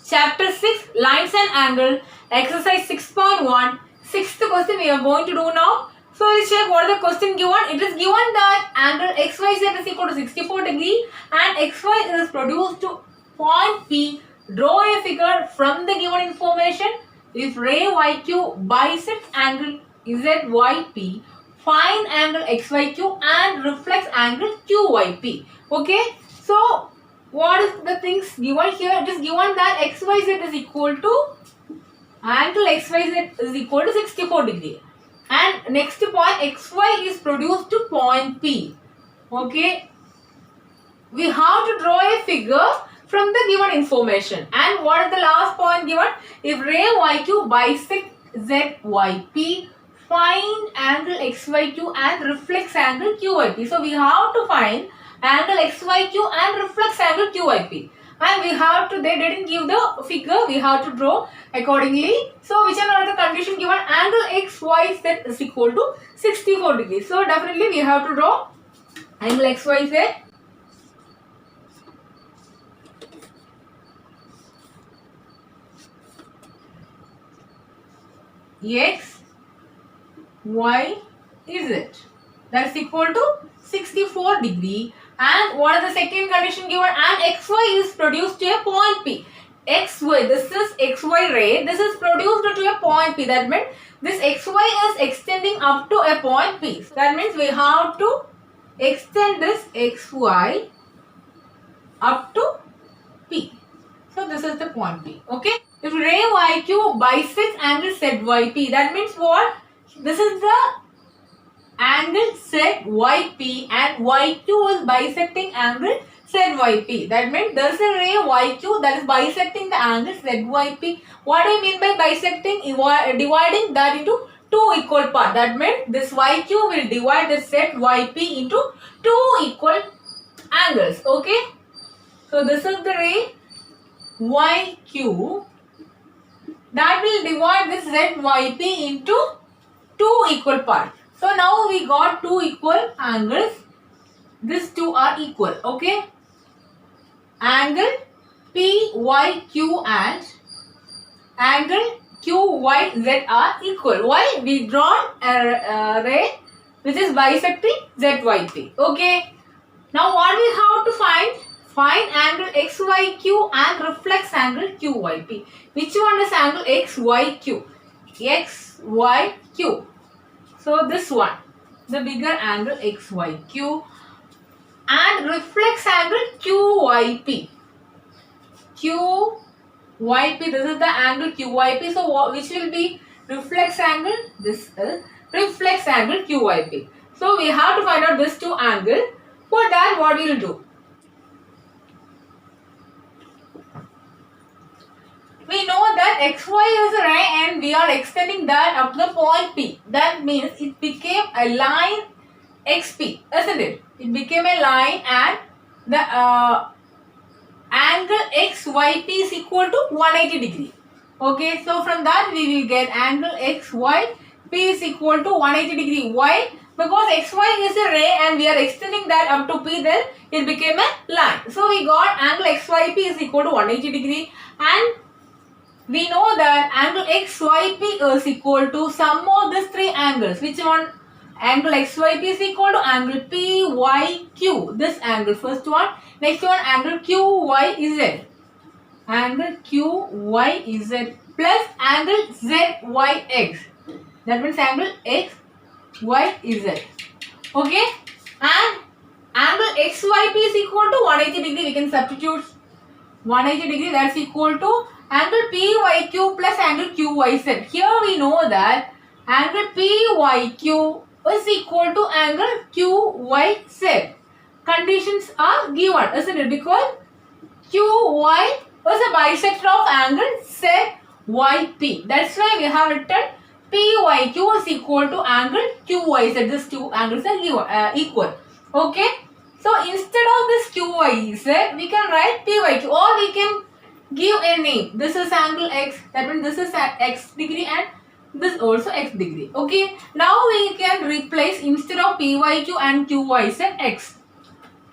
Chapter 6 Lines and Angle, exercise 6.1. Sixth question we are going to do now. So let's check what the question given. It is given that angle XYZ is equal to 64 degree and XY is produced to point P. Draw a figure from the given information. If ray YQ bisects angle ZYP, find angle XYQ and reflects angle QYP. Okay. So what is the things given here? It is given that XYZ is equal to angle XYZ is equal to 64 degree. And next point, XY is produced to point P. Okay. We have to draw a figure from the given information. And what is the last point given? If ray YQ bisects ZYP, find angle XYQ and reflects angle QYP. So we have to find angle XYQ and reflects angle QYP. And we have to, they didn't give the figure, we have to draw accordingly. So which are the condition given? Angle XYZ is equal to 64 degrees. So definitely we have to draw angle XYZ. X, Y, Z. That's equal to 64 degree. And what is the second condition given? And XY is produced to a point P. XY, this is XY ray. This is produced to a point P. That means this XY is extending up to a point P. That means we have to extend this XY up to P. So this is the point P. Okay. If ray YQ bisects angle ZYP, that means what? This is the angle ZYP and YQ is bisecting angle ZYP. That means there is a ray YQ that is bisecting the angle ZYP. What do I mean by bisecting? Dividing that into two equal parts. That means this YQ will divide the ZYP into two equal angles. Okay. So this is the ray YQ that will divide this ZYP into two equal parts. So now we got two equal angles. These two are equal. Okay. Angle PYQ and angle QYZ are equal. Why? We drawn a ray which is bisecting ZYP. Okay. Now what we have to find? Find angle XYQ and reflects angle QYP. Which one is angle XYQ? XYQ. So this one, the bigger angle XYQ and reflects angle QYP. QYP, this is the angle QYP. So which will be reflects angle? This is reflects angle QYP. So we have to find out these two angles. For that, what we will do? We know that XY is a ray and we are extending that up to the point P. That means it became a line XP, isn't it? It became a line and the angle XYP is equal to 180 degree. Okay, so from that we will get angle XYP is equal to 180 degree. Why? Because XY is a ray and we are extending that up to P, then it became a line. So we got angle XYP is equal to 180 degree and we know that angle XYP is equal to sum of these three angles. Which one? Angle XYP is equal to angle PYQ. This angle, first one. Next one, angle QYZ. Angle QYZ plus angle ZYX. That means angle XYZ. Okay. And angle XYP is equal to 180 degree. We can substitute 180 degree. That's equal to angle PYQ plus angle QYZ. Here we know that angle PYQ is equal to angle QYZ. Conditions are given, isn't it? Because QY was a bisector of angle ZYP. That's why we have written PYQ is equal to angle QYZ. These two angles are equal. Okay. So instead of this QYZ, we can write PYQ or we can give a name. This is angle X. That means this is at X degree and this also X degree. Okay. Now we can replace instead of PYQ and QYZ X.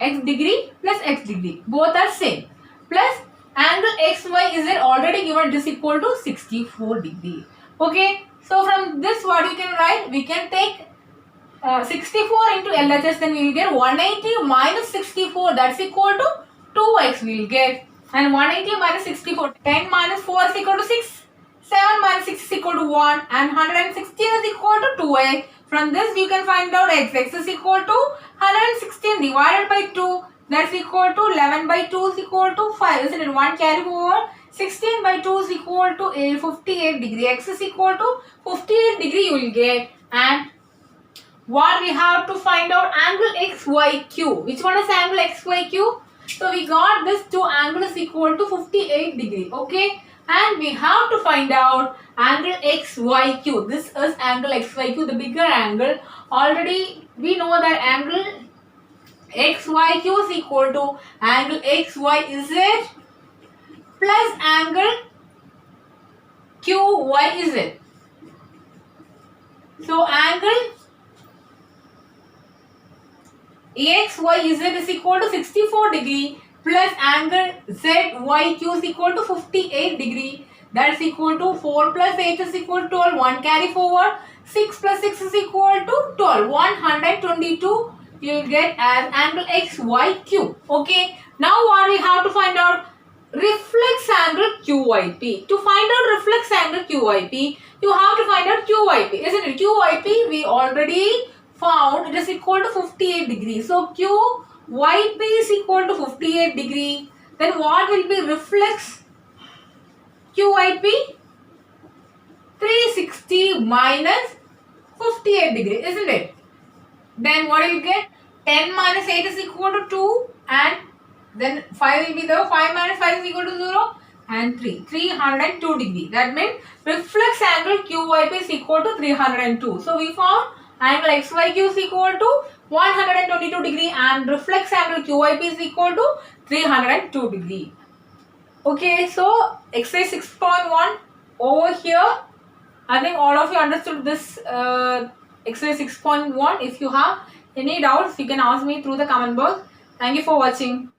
X degree plus X degree. Both are same. Plus angle XYZ already given, it is equal to 64 degree. Okay, so from this what we can write, we can take 64 into LHS, then we will get 180 minus 64, that's equal to 2x we will get. And 180 minus 64, 10 minus 4 is equal to 6, 7 minus 6 is equal to 1, and 116 is equal to 2x. From this you can find out x. X is equal to 116 divided by 2, that's equal to 11 by 2 is equal to 5, isn't it? 1 carry forward. 16 by 2 is equal to 58 degree. X is equal to 58 degree you will get. And what we have to find out, angle XYQ. Which one is angle XYQ? So we got this two angles equal to 58 degree. Okay. And we have to find out angle XYQ. This is angle XYQ, the bigger angle. Already we know that angle XYQ is equal to angle XYZ plus angle QYZ. So angle XYZ is equal to 64 degree plus angle ZYQ is equal to 58 degree. That is equal to 4 plus 8 is equal to 12. 1 carry forward. 6 plus 6 is equal to 12. 122 you will get as angle XYQ. Okay. Now what we have to find out? Reflex angle QYP. To find out reflex angle QYP, you have to find out QYP. Isn't it? QYP we already found, it is equal to 58 degrees. So QYP is equal to 58 degree. Then what will be reflex QYP? 360 minus 58 degree, isn't it? Then what will you get? 10 minus 8 is equal to 2, and then 5 will be there. 5 minus 5 is equal to 0, and 302 degree. That means reflex angle QYP is equal to 302. So we found angle XYQ is equal to 122 degree and reflex angle QYP is equal to 302 degree. Okay, so exercise 6.1 over here. I think all of you understood this exercise 6.1. If you have any doubts, you can ask me through the comment box. Thank you for watching.